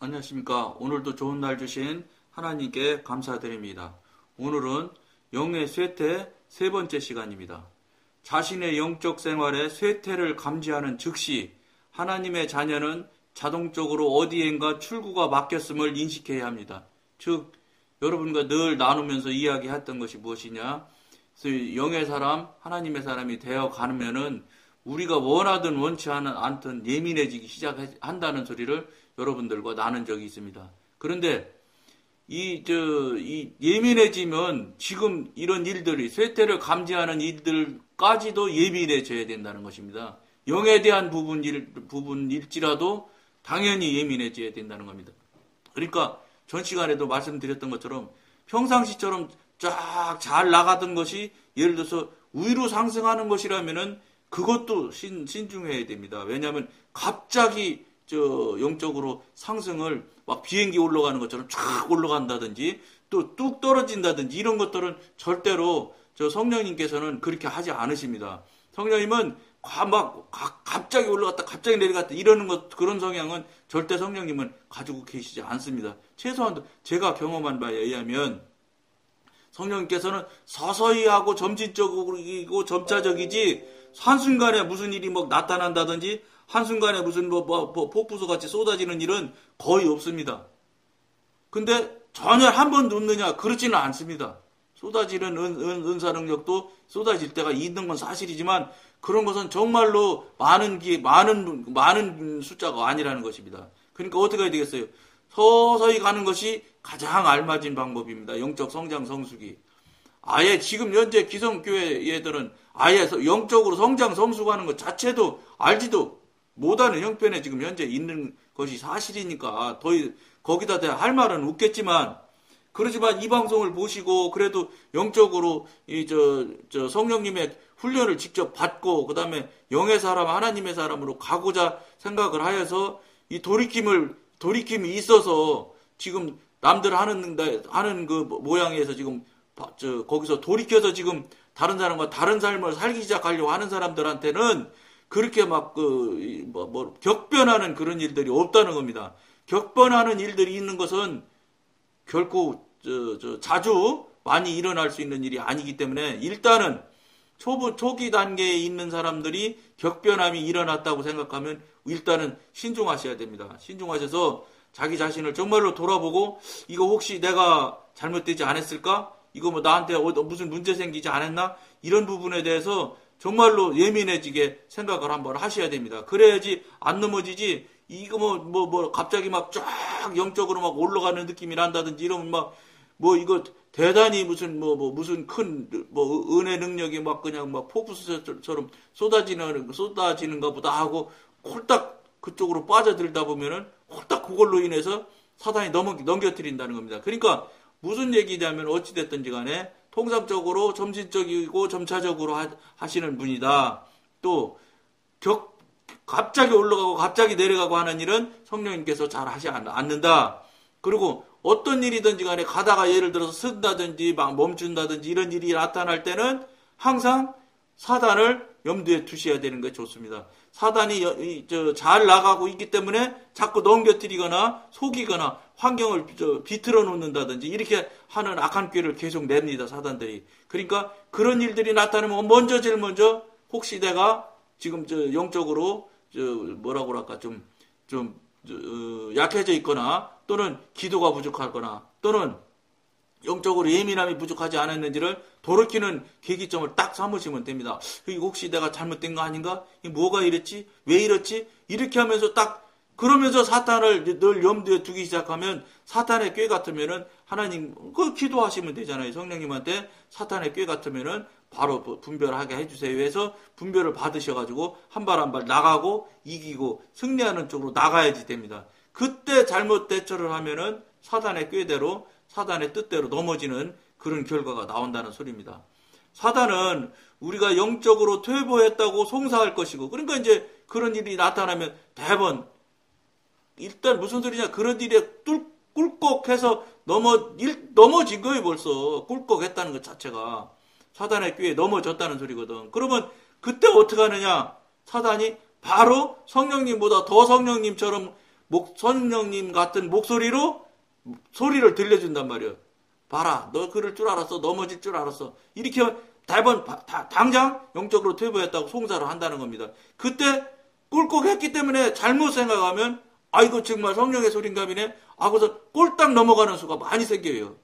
안녕하십니까. 오늘도 좋은 날 주신 하나님께 감사드립니다. 오늘은 영의 쇠퇴 세 번째 시간입니다. 자신의 영적 생활에 쇠퇴를 감지하는 즉시 하나님의 자녀는 자동적으로 어디엔가 출구가 막혔음을 인식해야 합니다. 즉 여러분과 늘 나누면서 이야기했던 것이 무엇이냐? 영의 사람, 하나님의 사람이 되어 가면은 우리가 원하든 원치 않든 예민해지기 시작한다는 소리를 여러분들과 나눈 적이 있습니다. 그런데 이 예민해지면 지금 이런 일들이 쇠퇴를 감지하는 일들까지도 예민해져야 된다는 것입니다. 영에 대한 부분일지라도 당연히 예민해져야 된다는 겁니다. 그러니까 전 시간에도 말씀드렸던 것처럼 평상시처럼 쫙 잘 나가던 것이 예를 들어서 위로 상승하는 것이라면은 그것도 신중해야 됩니다. 왜냐하면 갑자기 영적으로 상승을 막 비행기 올라가는 것처럼 쫙 올라간다든지 또 뚝 떨어진다든지 이런 것들은 절대로 성령님께서는 그렇게 하지 않으십니다. 성령님은 갑자기 올라갔다 갑자기 내려갔다 이러는 그런 성향은 절대 성령님은 가지고 계시지 않습니다. 최소한 제가 경험한 바에 의하면 성령님께서는 서서히 하고 점진적이고 점차적이지 한순간에 무슨 일이 나타난다든지 한순간에 무슨 폭부수 같이 쏟아지는 일은 거의 없습니다. 근데 전혀 한 번 놓느냐 그렇지는 않습니다. 쏟아지는 은사 능력도 쏟아질 때가 있는 건 사실이지만 그런 것은 정말로 많은 숫자가 아니라는 것입니다. 그러니까 어떻게 해야 되겠어요? 서서히 가는 것이 가장 알맞은 방법입니다. 영적 성장 성숙이. 아예 지금 현재 기성교회 애들은 아예 영적으로 성장 성숙하는 것 자체도 알지도 못하는 형편에 지금 현재 있는 것이 사실이니까 거기다 대해 할 말은 없겠지만 그렇지만 이 방송을 보시고 그래도 영적으로 성령님의 훈련을 직접 받고 그다음에 영의 사람 하나님의 사람으로 가고자 생각을 하여서 이 돌이킴이 있어서 지금 남들 하는 그 모양에서 지금 거기서 돌이켜서 지금 다른 사람과 다른 삶을 살기 시작하려고 하는 사람들한테는 그렇게 격변하는 그런 일들이 없다는 겁니다. 격변하는 일들이 있는 것은 결코 자주 많이 일어날 수 있는 일이 아니기 때문에 일단은 초기 단계에 있는 사람들이 격변함이 일어났다고 생각하면 일단은 신중하셔야 됩니다. 신중하셔서 자기 자신을 정말로 돌아보고 이거 혹시 내가 잘못되지 않았을까? 이거 나한테 무슨 문제 생기지 않았나? 이런 부분에 대해서 정말로 예민해지게 생각을 한번 하셔야 됩니다. 그래야지 안 넘어지지. 이거 갑자기 쫙 영적으로 올라가는 느낌이 난다든지 이러면 이거 대단히 무슨 큰 은혜 능력이 그냥 폭우수처럼 쏟아지는가 보다 하고 홀딱 그쪽으로 빠져들다 보면은 홀딱 그걸로 인해서 사단이 넘겨뜨린다는 겁니다. 그러니까 무슨 얘기냐면 어찌됐든지 간에 통상적으로 점진적이고 점차적으로 하시는 분이다. 또 갑자기 올라가고 갑자기 내려가고 하는 일은 성령님께서 잘 하지 않는다. 그리고 어떤 일이든지 간에 가다가 예를 들어서 쓴다든지 멈춘다든지 이런 일이 나타날 때는 항상 사단을 염두에 두셔야 되는 게 좋습니다. 사단이 잘 나가고 있기 때문에 자꾸 넘겨뜨리거나 속이거나 환경을 비틀어 놓는다든지 이렇게 하는 악한 꾀를 계속 냅니다. 사단들이. 그러니까 그런 일들이 나타나면 제일 먼저 혹시 내가 지금 영적으로 뭐라고 할까 좀 약해져 있거나 또는 기도가 부족하거나 또는 영적으로 예민함이 부족하지 않았는지를 돌이키는 계기점을 딱 삼으시면 됩니다. 이거 혹시 내가 잘못된 거 아닌가? 뭐가 이랬지? 왜 이랬지? 이렇게 하면서 그러면서 사탄을 늘 염두에 두기 시작하면 사탄의 꾀 같으면은 하나님 기도하시면 되잖아요. 성령님한테 사탄의 꾀 같으면은 바로 분별하게 해주세요 해서 분별을 받으셔가지고 한 발 한 발 나가고 이기고 승리하는 쪽으로 나가야지 됩니다. 그때 잘못 대처를 하면은 사탄의 꾀대로 사단의 뜻대로 넘어지는 그런 결과가 나온다는 소리입니다. 사단은 우리가 영적으로 퇴보했다고 송사할 것이고 그러니까 이제 그런 일이 나타나면 대번 일단 무슨 소리냐 그런 일에 꿀꺽해서 넘어진 거예요. 벌써 꿀꺽했다는 것 자체가 사단의 꾀에 넘어졌다는 소리거든. 그러면 그때 어떻게 하느냐? 사단이 바로 성령님보다 더 성령님처럼 성령님 같은 목소리로 소리를 들려준단 말이에요. 봐라, 너 그럴 줄 알았어. 넘어질 줄 알았어. 이렇게 당장 영적으로 퇴보했다고 송사를 한다는 겁니다. 그때 꿀꺽했기 때문에 잘못 생각하면 이거 정말 성령의 소린가 보네. 하고서 꼴딱 넘어가는 수가 많이 생겨요.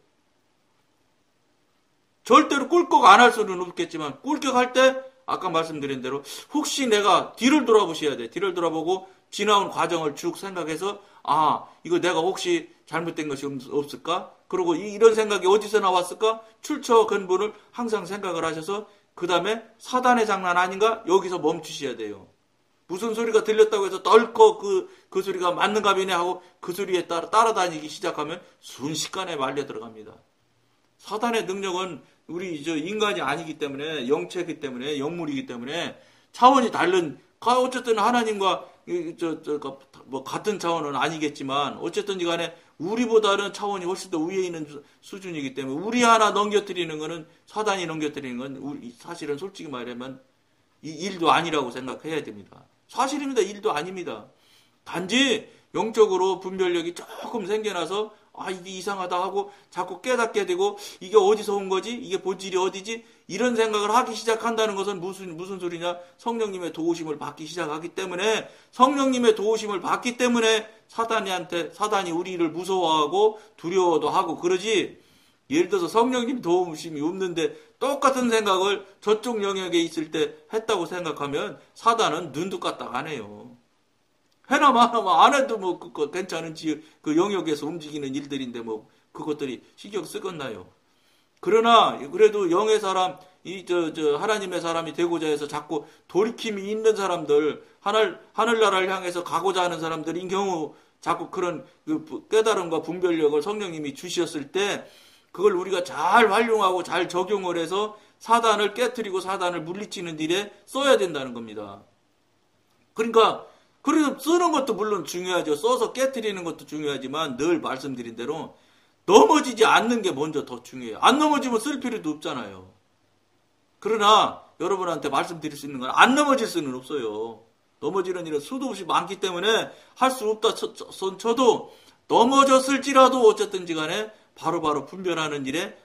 절대로 꿀꺽 안 할 수는 없겠지만 꿀꺽할 때 아까 말씀드린 대로 혹시 내가 뒤를 돌아보셔야 돼. 뒤를 돌아보고 지나온 과정을 쭉 생각해서 이거 내가 혹시 잘못된 것이 없을까? 그리고 이런 생각이 어디서 나왔을까? 출처 근본을 항상 생각을 하셔서 그 다음에 사단의 장난 아닌가? 여기서 멈추셔야 돼요. 무슨 소리가 들렸다고 해서 덜컥 그 소리가 맞는가 보네 하고 그 소리에 따라다니기 시작하면 순식간에 말려 들어갑니다. 사단의 능력은 우리 인간이 아니기 때문에 영체이기 때문에 영물이기 때문에 차원이 다른 어쨌든 하나님과 같은 차원은 아니겠지만 어쨌든 간에 우리보다는 차원이 훨씬 더 위에 있는 수준이기 때문에 우리 하나 넘겨뜨리는 거는 사단이 넘겨뜨리는 건 사실은 솔직히 말하면 이 일도 아니라고 생각해야 됩니다. 사실입니다. 일도 아닙니다. 단지 영적으로 분별력이 조금 생겨나서 이게 이상하다 하고 자꾸 깨닫게 되고 이게 어디서 온 거지? 이게 본질이 어디지? 이런 생각을 하기 시작한다는 것은 무슨 소리냐? 성령님의 도우심을 받기 시작하기 때문에 성령님의 도우심을 받기 때문에 사단이 우리를 무서워하고 두려워도 하고 그러지. 예를 들어서 성령님 도우심이 없는데 똑같은 생각을 저쪽 영역에 있을 때 했다고 생각하면 사단은 눈도 까딱 안 해요. 해나마 안 해도 그거 괜찮은지 그 영역에서 움직이는 일들인데 그것들이 신경 쓰겠나요? 그러나 그래도 영의 사람 하나님의 사람이 되고자 해서 자꾸 돌이킴이 있는 사람들 하늘나라를 향해서 가고자 하는 사람들인 경우 자꾸 그런 깨달음과 분별력을 성령님이 주셨을 때 그걸 우리가 잘 활용하고 잘 적용을 해서 사단을 깨트리고 사단을 물리치는 일에 써야 된다는 겁니다. 그러니까 그래서 쓰는 것도 물론 중요하죠. 써서 깨트리는 것도 중요하지만 늘 말씀드린 대로 넘어지지 않는 게 먼저 더 중요해요. 안 넘어지면 쓸 필요도 없잖아요. 그러나 여러분한테 말씀드릴 수 있는 건 안 넘어질 수는 없어요. 넘어지는 일은 수도 없이 많기 때문에 할 수 없다 손 쳐도 넘어졌을지라도 어쨌든지 간에 바로바로 분별하는 일에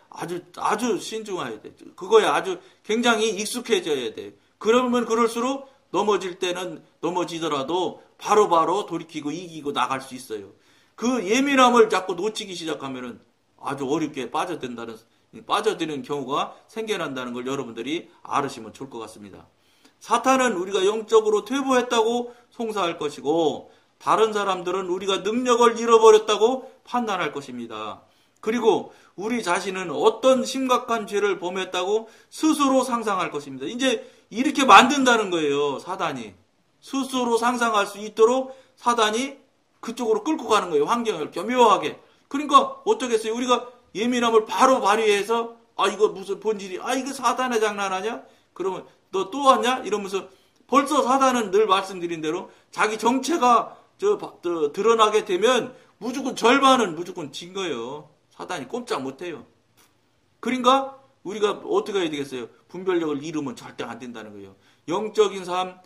아주 신중해야 돼. 그거에 아주 굉장히 익숙해져야 돼. 그러면 그럴수록 넘어질 때는 넘어지더라도 바로바로 돌이키고 이기고 나갈 수 있어요. 그 예민함을 자꾸 놓치기 시작하면은 아주 어렵게 빠져드는 경우가 생겨난다는 걸 여러분들이 알으시면 좋을 것 같습니다. 사탄은 우리가 영적으로 퇴보했다고 송사할 것이고 다른 사람들은 우리가 능력을 잃어버렸다고 판단할 것입니다. 그리고 우리 자신은 어떤 심각한 죄를 범했다고 스스로 상상할 것입니다. 이제 이렇게 만든다는 거예요. 사단이. 스스로 상상할 수 있도록 사단이 그쪽으로 끌고 가는 거예요. 환경을 교묘하게. 그러니까 어떻겠어요? 우리가 예민함을 바로 발휘해서 이거 무슨 본질이 이거 사단의 장난하냐? 그러면 너 또 왔냐? 이러면서 벌써 사단은 늘 말씀드린 대로 자기 정체가 드러나게 되면 절반은 무조건 진 거예요. 사단이 꼼짝 못해요. 그러니까 우리가 어떻게 해야 되겠어요? 분별력을 잃으면 절대 안 된다는 거예요. 영적인 삶,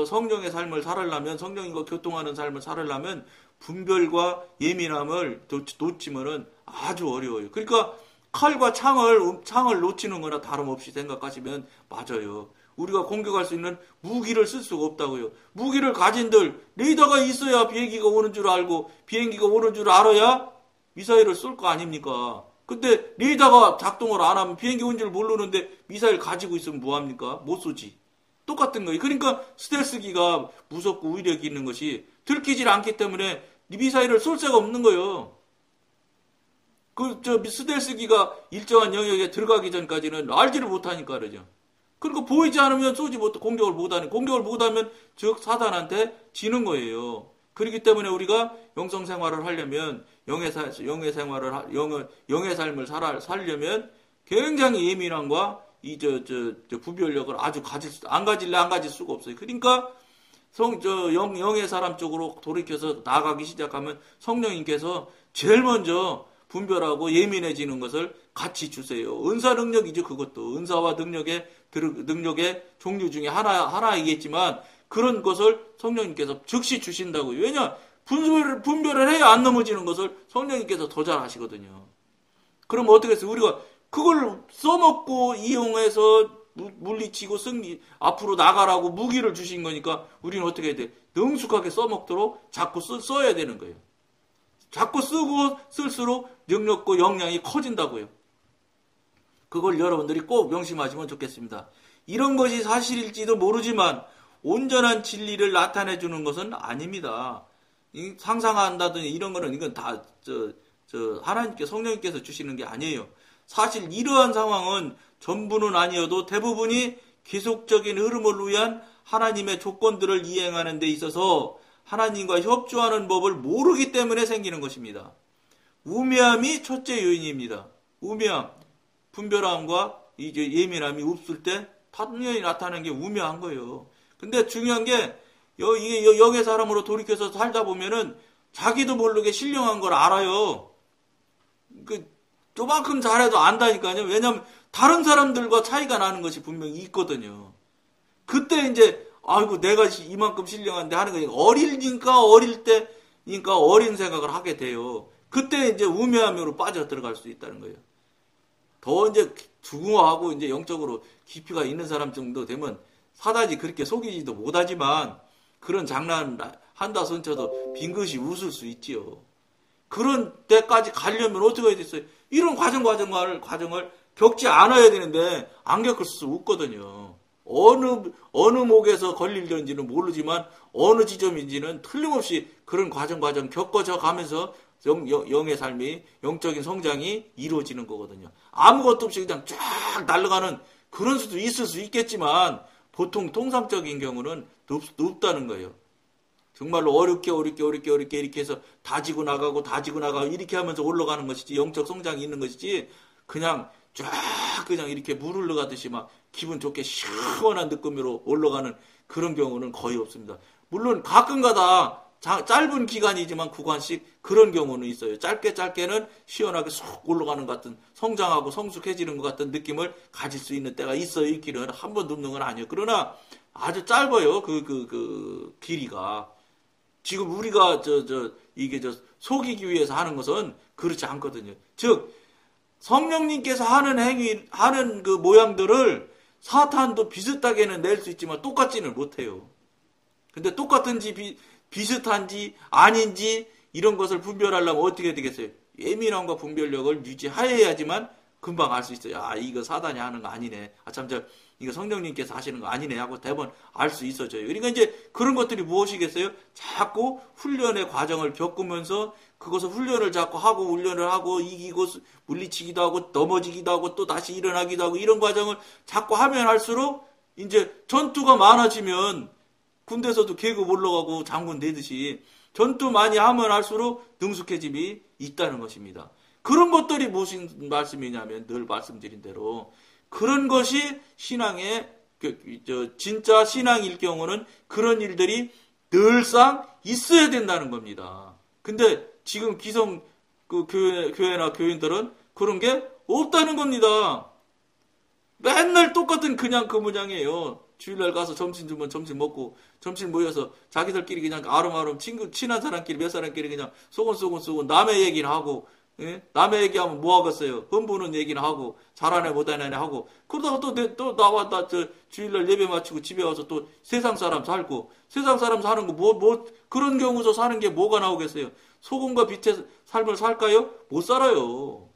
성령의 삶을 살으려면, 성령님과 교통하는 삶을 살으려면 분별과 예민함을 놓치면은 아주 어려워요. 그러니까 칼과 창을 놓치는 거나 다름없이 생각하시면 맞아요. 우리가 공격할 수 있는 무기를 쓸 수가 없다고요. 무기를 가진들 레이더가 있어야 비행기가 오는 줄 알고 비행기가 오는 줄 알아야 미사일을 쏠 거 아닙니까? 근데 레이더가 작동을 안 하면 비행기 온 줄 모르는데 미사일 가지고 있으면 뭐합니까? 못 쏘지. 똑같은 거예요. 그러니까 스텔스기가 무섭고 위력이 있는 것이 들키질 않기 때문에 미사일을 쏠 새가 없는 거예요. 스텔스기가 일정한 영역에 들어가기 전까지는 알지를 못하니까 그러죠. 그러니까 보이지 않으면 쏘지 못, 공격을 못하면 즉 사단한테 지는 거예요. 그렇기 때문에 우리가 영성 생활을 하려면 영의 삶을 살려면 굉장히 예민함과 분별력을 아주 안 가질 수가 없어요. 그러니까 영의 사람 쪽으로 돌이켜서 나아가기 시작하면 성령님께서 제일 먼저 분별하고 예민해지는 것을 같이 주세요. 은사 능력이죠. 그것도 은사와 능력의 종류 중에 하나이겠지만 그런 것을 성령님께서 즉시 주신다고요. 왜냐? 분별을 해야 안 넘어지는 것을 성령님께서 더 잘 아시거든요. 그럼 어떻게 해서 우리가 그걸 써먹고 이용해서 물리치고 앞으로 나가라고 무기를 주신 거니까 우리는 어떻게 해야 돼? 능숙하게 써먹도록 자꾸 써야 되는 거예요. 자꾸 쓰고 쓸수록 능력과 역량이 커진다고요. 그걸 여러분들이 꼭 명심하시면 좋겠습니다. 이런 것이 사실일지도 모르지만 온전한 진리를 나타내 주는 것은 아닙니다. 상상한다든지 이런 거는 이건 다 하나님께 성령님께서 주시는 게 아니에요. 사실 이러한 상황은 전부는 아니어도 대부분이 계속적인 흐름을 위한 하나님의 조건들을 이행하는 데 있어서 하나님과 협조하는 법을 모르기 때문에 생기는 것입니다. 우매함이 첫째 요인입니다. 우매함, 분별함과 이제 예민함이 없을 때 당연히 나타나는 게 우매한 거예요. 근데 중요한 게 영의 사람으로 돌이켜서 살다 보면은 자기도 모르게 신령한 걸 알아요. 요만큼 잘해도 안다니까요. 왜냐면 다른 사람들과 차이가 나는 것이 분명히 있거든요. 그때 이제 아이고 내가 이만큼 신령한데 하는 거니까 어릴 때니까 어린 생각을 하게 돼요. 그때 이제 우매함으로 빠져 들어갈 수 있다는 거예요. 더 이제 중후하고 이제 영적으로 깊이가 있는 사람 정도 되면 사단이 그렇게 속이지도 못하지만 그런 장난 한다 손쳐도 빙긋이 웃을 수 있지요. 그런 때까지 가려면 어떻게 해야 됐어요? 이런 과정을 겪지 않아야 되는데 안 겪을 수 없거든요. 어느 목에서 걸릴는지는 모르지만 어느 지점인지는 틀림없이 그런 과정 겪어져 가면서 영의 삶이 영적인 성장이 이루어지는 거거든요. 아무것도 없이 그냥 쫙 날아가는 그런 수도 있을 수 있겠지만 보통 통상적인 경우는 없다는 거예요. 정말로 어렵게 이렇게 해서 다지고 나가고 이렇게 하면서 올라가는 것이지 영적 성장이 있는 것이지 그냥 쫙 그냥 이렇게 물 흘러가듯이 막 기분 좋게 시원한 느낌으로 올라가는 그런 경우는 거의 없습니다. 물론 가끔가다 짧은 기간이지만 구간씩 그런 경우는 있어요. 짧게는 시원하게 쏙 올라가는 것 같은 성장하고 성숙해지는 것 같은 느낌을 가질 수 있는 때가 있기는 한 번 넘는 건 아니에요. 그러나 아주 짧아요. 그 길이가. 지금 우리가 속이기 위해서 하는 것은 그렇지 않거든요. 즉 성령님께서 하는 그 모양들을 사탄도 비슷하게는 낼 수 있지만 똑같지는 못해요. 근데 똑같은지 비슷한지 아닌지 이런 것을 분별하려면 어떻게 되겠어요? 예민함과 분별력을 유지해야지만 금방 알 수 있어요. 이거 사단이 하는 거 아니네. 이거 성령님께서 하시는 거 아니네 하고 대번 알 수 있어져요. 그러니까 이제 그런 것들이 무엇이겠어요? 자꾸 훈련의 과정을 겪으면서 그것을 훈련을 하고 이기고 물리치기도 하고 넘어지기도 하고 또 다시 일어나기도 하고 이런 과정을 자꾸 하면 할수록 이제 전투가 많아지면 군대에서도 계급 올라가고 장군 내듯이 전투 많이 하면 할수록 능숙해짐이 있다는 것입니다. 그런 것들이 무슨 말씀이냐면 늘 말씀드린 대로 그런 것이 신앙의 진짜 신앙일 경우는 그런 일들이 늘상 있어야 된다는 겁니다. 근데 지금 기성 교회나 교인들은 그런 게 없다는 겁니다. 맨날 똑같은 그냥 그 모양이에요. 주일날 가서 점심 주면 점심 먹고 점심 모여서 자기들끼리 그냥 아름아름 친한 사람끼리 몇 사람끼리 그냥 소곤 남의 얘기를 하고 남의 얘기하면 뭐 하겠어요? 흠부는 얘기는 하고 잘하네 못하네 하고 그러다가 또 나와 주일날 예배 마치고 집에 와서 또 세상 사람 살고 세상 사람 사는 거 그런 경우서 사는 게 뭐가 나오겠어요? 소금과 빛의 삶을 살까요? 못 살아요.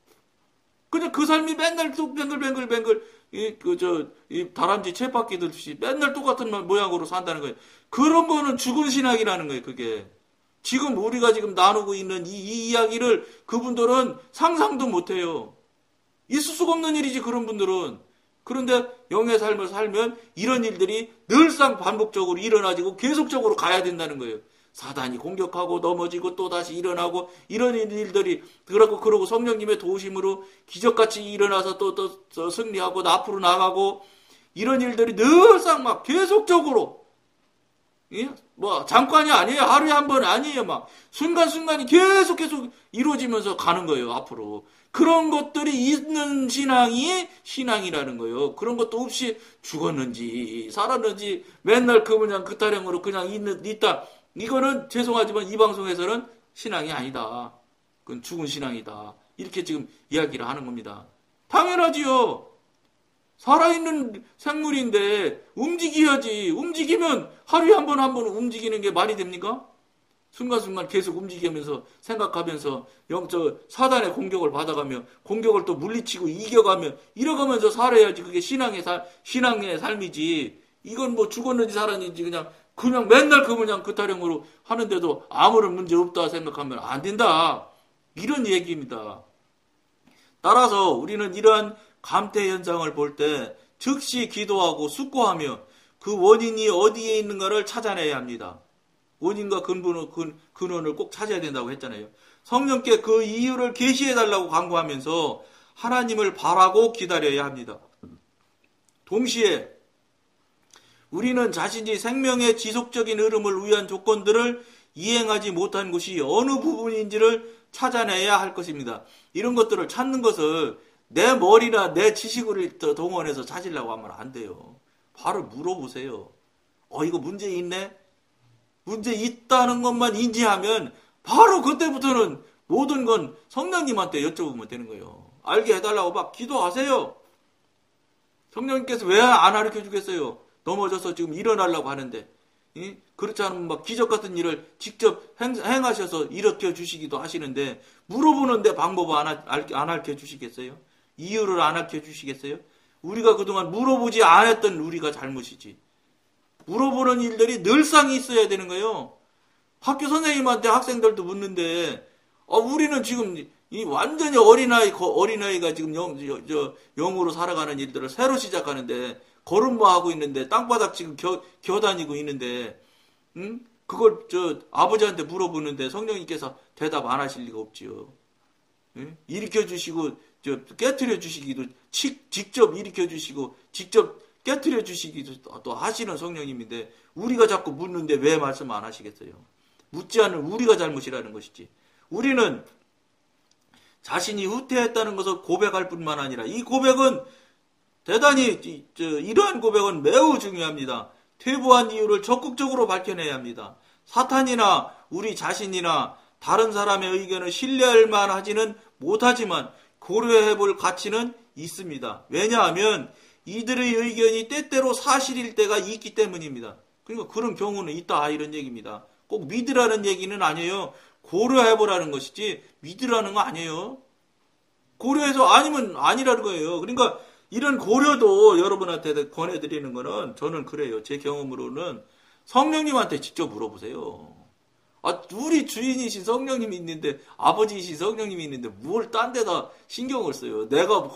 그냥 그 삶이 맨날 또 뱅글뱅글 이 다람쥐 쳇바퀴 들듯이 맨날 똑같은 모양으로 산다는 거예요. 그런 거는 죽은 신학이라는 거예요. 그게 지금 우리가 지금 나누고 있는 이 이야기를 그분들은 상상도 못해요. 있을 수가 없는 일이지 그런 분들은. 그런데 영의 삶을 살면 이런 일들이 늘상 반복적으로 일어나지고 계속적으로 가야 된다는 거예요. 사단이 공격하고 넘어지고 또다시 일어나고 이런 일들이 그러고 성령님의 도우심으로 기적같이 일어나서 또 승리하고 앞으로 나가고 이런 일들이 늘상 막 계속적으로 잠깐이 아니에요. 하루에 한 번 아니에요. 막 순간순간이 계속 이루어지면서 가는 거예요. 앞으로. 그런 것들이 있는 신앙이 신앙이라는 거예요. 그런 것도 없이 죽었는지 살았는지 맨날 그 타령으로 그냥 있다 이거는 죄송하지만 이 방송에서는 신앙이 아니다. 그건 죽은 신앙이다. 이렇게 지금 이야기를 하는 겁니다. 당연하지요. 살아있는 생물인데 움직여야지. 움직이면 하루에 한 번 움직이는 게 말이 됩니까? 순간순간 계속 움직이면서 생각하면서 사단의 공격을 받아가며 공격을 또 물리치고 이겨가며 이러가면서 살아야지. 그게 신앙의 삶이지. 이건 뭐 죽었는지 살았는지 그냥 맨날 그냥 그 타령으로 하는데도 아무런 문제 없다 생각하면 안 된다. 이런 얘기입니다. 따라서 우리는 이러한 감퇴 현상을 볼 때 즉시 기도하고 숙고하며 그 원인이 어디에 있는가를 찾아내야 합니다. 원인과 근원을 꼭 찾아야 된다고 했잖아요. 성령께 그 이유를 계시해달라고 간구하면서 하나님을 바라고 기다려야 합니다. 동시에 우리는 자신이 생명의 지속적인 흐름을 위한 조건들을 이행하지 못한 것이 어느 부분인지를 찾아내야 할 것입니다. 이런 것들을 찾는 것을 내 머리나 내 지식을 동원해서 찾으려고 하면 안 돼요. 바로 물어보세요. 이거 문제 있네? 문제 있다는 것만 인지하면 바로 그때부터는 모든 건 성령님한테 여쭤보면 되는 거예요. 알게 해달라고 막 기도하세요. 성령님께서 왜 안 가르쳐 주겠어요? 넘어져서 지금 일어나려고 하는데. 그렇지 않으면 막 기적 같은 일을 직접 행하셔서 일으켜 주시기도 하시는데 물어보는데 방법을 안 가르쳐 주시겠어요? 이유를 안 가르쳐 주시겠어요? 우리가 그동안 물어보지 않았던 우리가 잘못이지. 물어보는 일들이 늘상 있어야 되는 거예요. 학교 선생님한테 학생들도 묻는데 우리는 지금 완전히 어린아이가 지금 영으로 살아가는 일들을 새로 시작하는데 걸음마 하고 있는데 땅바닥 지금 겨다니고 있는데 그걸 아버지한테 물어보는데 성령님께서 대답 안 하실 리가 없지요. 일으켜 주시고 깨트려 주시기도 직접 일으켜 주시고 직접 깨트려 주시기도 또 하시는 성령님인데 우리가 자꾸 묻는데 왜 말씀 안 하시겠어요? 묻지 않은 우리가 잘못이라는 것이지. 우리는 자신이 후퇴했다는 것을 고백할 뿐만 아니라 이 고백은 대단히 이러한 고백은 매우 중요합니다. 퇴보한 이유를 적극적으로 밝혀내야 합니다. 사탄이나 우리 자신이나 다른 사람의 의견을 신뢰할 만하지는 못하지만 고려해볼 가치는 있습니다. 왜냐하면 이들의 의견이 때때로 사실일 때가 있기 때문입니다. 그러니까 그런 경우는 있다 이런 얘기입니다. 꼭 믿으라는 얘기는 아니에요. 고려해보라는 것이지 믿으라는 거 아니에요. 고려해서 아니면 아니라는 거예요. 그러니까 이런 고려도 여러분한테 권해드리는 거는 저는 그래요. 제 경험으로는 성령님한테 직접 물어보세요. 우리 주인이신 성령님이 있는데 아버지이신 성령님이 있는데 뭘 딴 데다 신경을 써요. 내가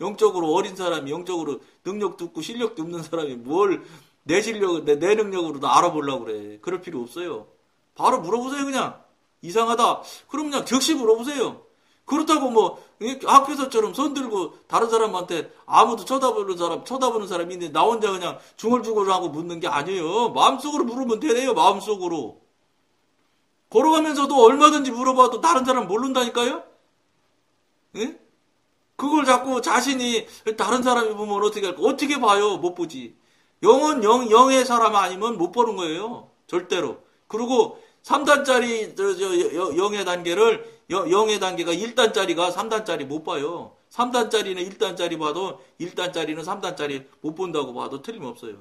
영적으로 어린 사람이 영적으로 능력도 없고 실력도 없는 사람이 뭘 내 실력, 내 능력으로도 알아보려고 그래. 그럴 필요 없어요. 바로 물어보세요. 그냥 이상하다. 그럼 그냥 즉시 물어보세요. 그렇다고 뭐 학교에서처럼 손 들고 다른 사람한테 아무도 쳐다보는 사람이 있는데 나 혼자 그냥 중얼중얼하고 묻는 게 아니에요. 마음속으로 물으면 되네요. 마음속으로. 걸어가면서도 얼마든지 물어봐도 다른 사람 모른다니까요? 예? 그걸 자꾸 자신이 다른 사람이 보면 어떻게 봐요? 못 보지. 영은 영의 사람 아니면 못 보는 거예요. 절대로. 그리고 3단짜리 영의 단계를 영의 단계가 1단짜리가 3단짜리 못 봐요. 3단짜리는 1단짜리 봐도 1단짜리는 3단짜리 못 본다고 봐도 틀림없어요.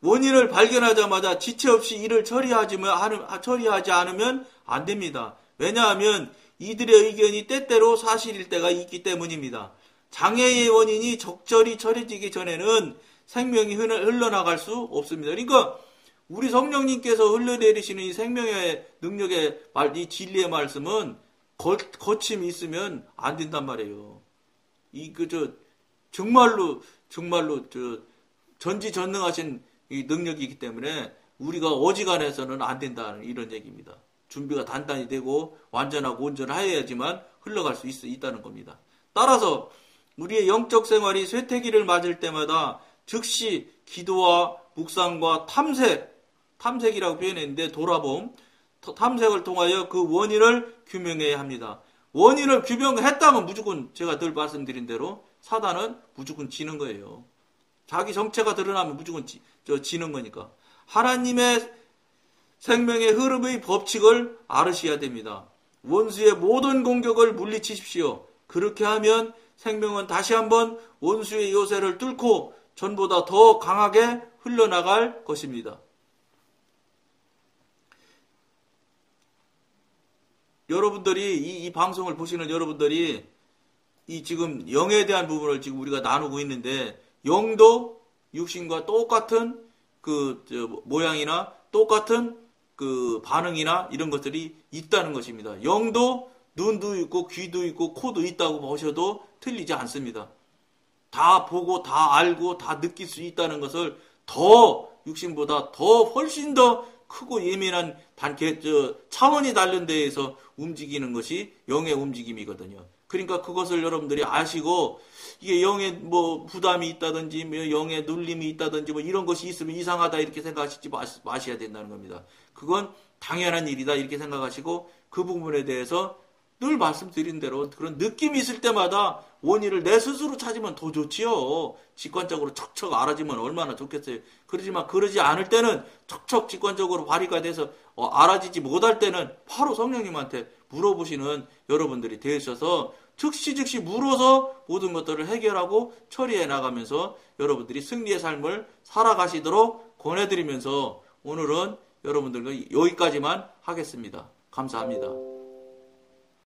원인을 발견하자마자 지체 없이 이를 처리하지 않으면 안 됩니다. 왜냐하면 이들의 의견이 때때로 사실일 때가 있기 때문입니다. 장애의 원인이 적절히 처리되기 전에는 생명이 흘러나갈 수 없습니다. 그러니까 우리 성령님께서 흘러내리시는 이 생명의 능력의 이 진리의 말씀은 거침이 있으면 안 된단 말이에요. 정말로 전지전능하신 이 능력이기 때문에 우리가 어지간해서는 안 된다는 이런 얘기입니다. 준비가 단단히 되고 완전하고 온전하여야지만 흘러갈 수 있다는 겁니다. 따라서 우리의 영적 생활이 쇠퇴기를 맞을 때마다 즉시 기도와 묵상과 탐색이라고 표현했는데 돌아봄, 탐색을 통하여 그 원인을 규명해야 합니다. 원인을 규명했다면 무조건 제가 늘 말씀드린 대로 사단은 무조건 지는 거예요. 자기 정체가 드러나면 무조건 지는 거니까. 하나님의 생명의 흐름의 법칙을 알으셔야 됩니다. 원수의 모든 공격을 물리치십시오. 그렇게 하면 생명은 다시 한번 원수의 요새를 뚫고 전보다 더 강하게 흘러나갈 것입니다. 여러분들이 이 방송을 보시는 여러분들이 이 지금 영에 대한 부분을 지금 우리가 나누고 있는데 영도 육신과 똑같은 그 모양이나 똑같은 그 반응이나 이런 것들이 있다는 것입니다. 영도 눈도 있고 귀도 있고 코도 있다고 보셔도 틀리지 않습니다. 다 보고 다 알고 다 느낄 수 있다는 것을 더 육신보다 더 훨씬 더 크고 예민한 차원이 다른 데에서 움직이는 것이 영의 움직임이거든요. 그러니까 그것을 여러분들이 아시고 이게 영에 뭐 부담이 있다든지 뭐 영에 눌림이 있다든지 뭐 이런 것이 있으면 이상하다 이렇게 생각하시지 마셔야 된다는 겁니다. 그건 당연한 일이다 이렇게 생각하시고 그 부분에 대해서 늘 말씀드린 대로 그런 느낌이 있을 때마다 원인을 내 스스로 찾으면 더 좋지요. 직관적으로 척척 알아지면 얼마나 좋겠어요. 그러지만 그러지 않을 때는 척척 직관적으로 발휘가 돼서 알아지지 못할 때는 바로 성령님한테 물어보시는 여러분들이 되셔서 즉시 물어서 모든 것들을 해결하고 처리해 나가면서 여러분들이 승리의 삶을 살아가시도록 권해드리면서 오늘은 여러분들과 여기까지만 하겠습니다. 감사합니다.